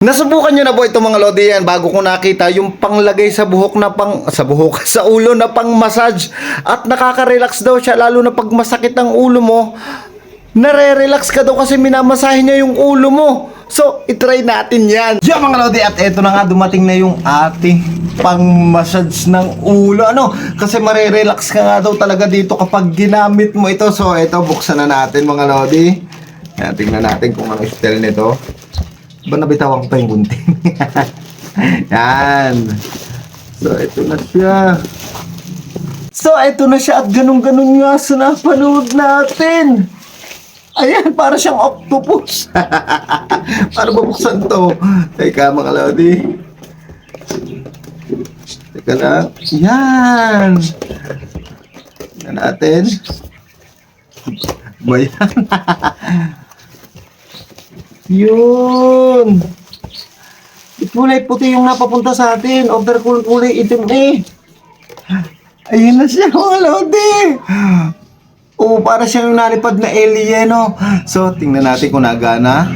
Nasubukan nyo na po itong mga lodi yan bago ko nakita yung panglagay sa buhok na sa ulo na pang massage at nakaka-relax daw siya lalo na pag masakit ang ulo mo. Nare-relax ka daw kasi minamasahe niya yung ulo mo. So, itry natin yan. Yeah mga lodi, at eto na nga dumating na yung ating pang massage ng ulo. Kasi marerelax ka nga daw talaga dito kapag ginamit mo ito. So, eto buksan na natin mga lodi. Tingnan natin kung ano style nito. Ba nabitawan ko pa yung gunting. Yan. So, ito na siya. At ganun-ganun nga sa napanood natin. Ayan, para siyang octopus. Para bubuksan to. Teka, mga lodi. Teka lang. Yan. Tingnan natin. Ba yan? Yun. Kulay puti yung napapunta sa atin. Over kulay itim eh. Ayun na siya mga lodi. Para siyang nalipad na alien, no? So, tingnan natin kung nagana.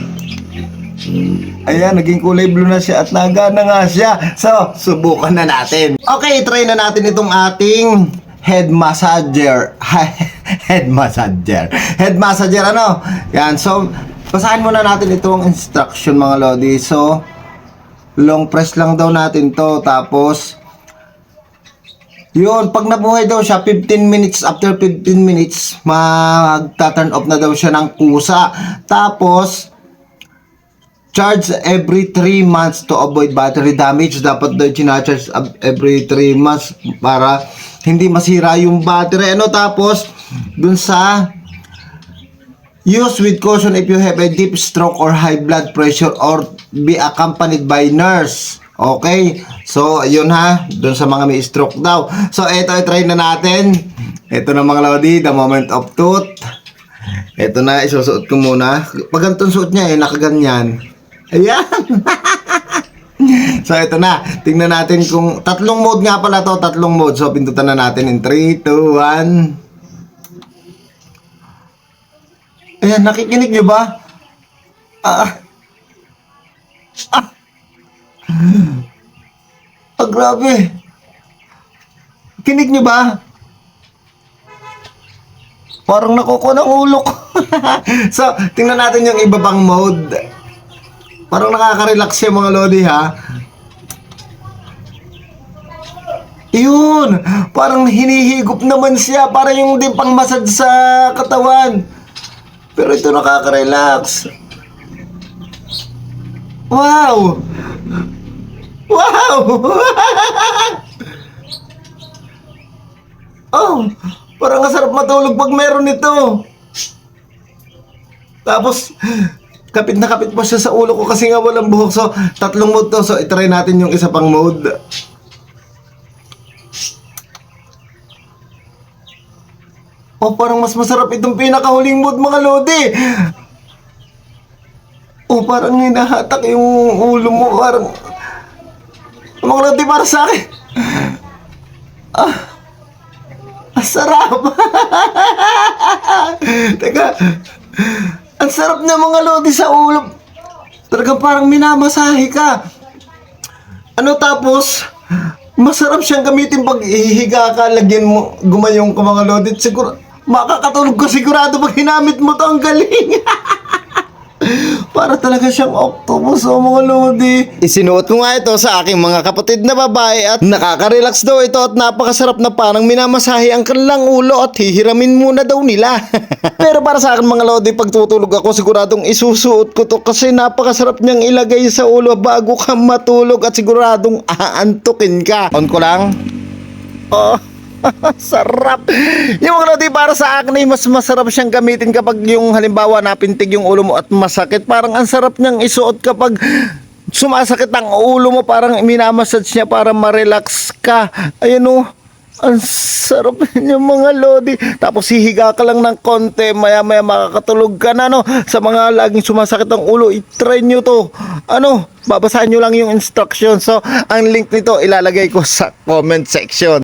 Ayan, naging kulay blue na siya at nagana nga siya. So, subukan na natin. Okay, try na natin itong ating head massager. Head massager. Yan, so, basahin muna natin itong instruction mga lodi. So, long press lang daw natin to. Tapos, yun, pag nabuhay daw siya, 15 minutes, after 15 minutes, magta-turn off na daw siya ng kusa. Tapos, charge every 3 months to avoid battery damage. Dapat daw charge every 3 months para hindi masira yung battery. Tapos, dun sa use with caution if you have a deep stroke or high blood pressure or be accompanied by nurse. Okay? So, yun ha. Doon sa mga may stroke daw. So, ito, try na natin. Ito na mga lodi, the moment of truth. Ito na, isusuot ko muna. Pag ganitong suot niya nakaganyan. Ayan. So, ito na. Tingnan natin kung, tatlong mode nga pala to, tatlong mode. So, pindutan na natin in 3, 2, 1. Ayan, nakikinig nyo ba? Grabe. Kinig nyo ba? Parang nakukuha ng ulo ko. So, tingnan natin yung iba pang mode. Parang nakaka-relax siya mga lodi ha. Yun. Parang hinihigop naman siya. Parang yung din pang massage sa katawan. Pero ito nakaka-relax. Wow! Wow! Oh, parang masarap matulog pag meron ito. Tapos, kapit na kapit pa siya sa ulo ko kasi nga walang buhok. So, tatlong mode to. So, itry natin yung isa pang mode. Oh, parang mas masarap itong pinakahuling mode mga lodi. Oh, parang hinahatak yung ulo mo. Parang mga lodi para sa akin. Ang sarap. Teka. Ang sarap na mga lodi sa ulo. Talagang parang minamasahe ka. Tapos, masarap siyang gamitin pag ihiga ka, lagyan mo, gumayong ka mga lodi. Siguro, makakatulog ka sigurado pag hinamit mo to. Ang galing. Para talaga siyang octopus mga lodi. Isinuot ko nga ito sa aking mga kapatid na babae at nakaka-relax daw ito at napakasarap na parang minamasahe ang kanilang ulo at hihiramin muna daw nila. Pero para sa akin mga lodi, pag tutulog ako siguradong isusuot ko to kasi napakasarap niyang ilagay sa ulo bago ka matulog at siguradong aantukin ka. On ko lang. Oh. Sarap. Yung mga lodi para sa akin ay mas masarap siyang gamitin kapag yung halimbawa napintig yung ulo mo at masakit. Parang ang sarap niyang isuot kapag sumasakit ang ulo mo. Parang minamassage niya para ma-relax ka. Ayan o. Ang sarap niya mga lodi. Tapos hihiga ka lang ng konti. Maya maya makakatulog ka na Sa mga laging sumasakit ang ulo, i-try nyo to. Babasahin nyo lang yung instruction. So ang link nito ilalagay ko sa comment section.